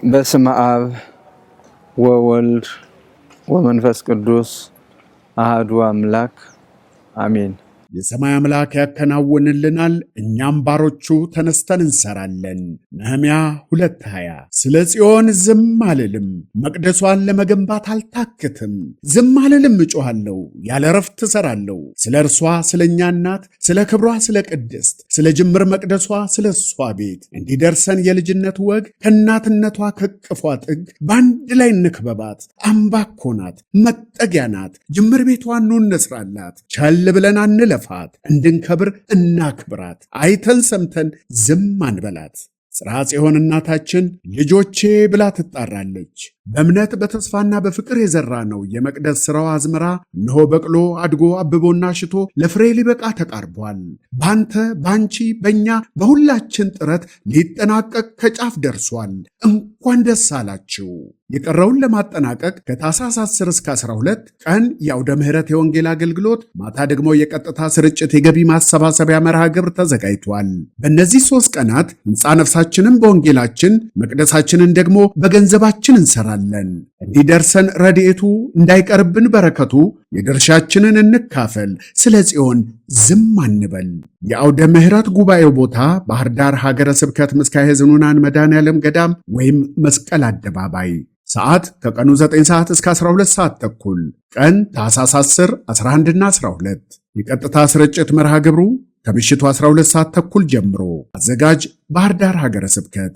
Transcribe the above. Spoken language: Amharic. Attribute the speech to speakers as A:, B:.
A: በስመ አብ ወወልድ ወመንፈስ ቅዱስ አሐዱ አምላክ አሜን።
B: የሰማይ አምላክ ያከናውንልናል፣ እኛም ባሮቹ ተነስተን እንሰራለን። ነህምያ 2:20 ስለ ጽዮን ዝም አልልም፣ መቅደሷን ለመገንባት አልታክትም። ዝም አልልም፣ እጮኻለሁ፣ ያለ ረፍት እሰራለሁ። ስለ እርሷ፣ ስለ እኛ እናት፣ ስለ ክብሯ፣ ስለ ቅድስት፣ ስለ ጅምር መቅደሷ፣ ስለ እሷ ቤት እንዲደርሰን የልጅነት ወግ ከእናትነቷ ከቅፏ ጥግ በአንድ ላይ እንክበባት። አምባ እኮ ናት፣ መጠጊያ ናት። ጅምር ቤቷን ኑ እንስራላት። ቸል ብለን አንለፋት፣ እንድንከብር እናክብራት። አይተን ሰምተን ዝም አንበላት። ጽርሐ ጽዮን እናታችን ልጆቼ ብላ ትጣራለች። በእምነት በተስፋና በፍቅር የዘራ ነው የመቅደስ ሥራው አዝመራ እነሆ በቅሎ አድጎ አብቦና ሽቶ ለፍሬ ሊበቃ ተቃርቧል። ባንተ ባንቺ በእኛ በሁላችን ጥረት ሊጠናቀቅ ከጫፍ ደርሷል። እንኳን ደስ አላችሁ። የቀረውን ለማጠናቀቅ ከታኅሳስ 10 እስከ 12 ቀን የአውደ ምሕረት የወንጌል አገልግሎት፣ ማታ ደግሞ የቀጥታ ስርጭት የገቢ ማሰባሰቢያ መርሃ ግብር ተዘጋጅቷል። በእነዚህ 3 ቀናት ሕንፃ ነፍሳችንን በወንጌላችን መቅደሳችንን ደግሞ በገንዘባችን እንሰራለን። እንዲደርሰን ረድኤቱ እንዳይቀርብን በረከቱ የድርሻችንን እንካፈል። ስለ ጽዮን ዝም አንበል። የአውደ ምሕረት ጉባኤው ቦታ ባህር ዳር ሀገረ ስብከት ምስካየ ኅዙናን መድኃኔዓለም ገዳም ወይም መስቀል አደባባይ። ሰዓት ከቀኑ 9 ሰዓት እስከ 12 ሰዓት ተኩል። ቀን ታኅሳስ 10፣ 11 እና 12። የቀጥታ ስርጭት መርሃ ግብሩ ከምሽቱ 12 ሰዓት ተኩል ጀምሮ። አዘጋጅ ባህር ዳር ሀገረ ስብከት።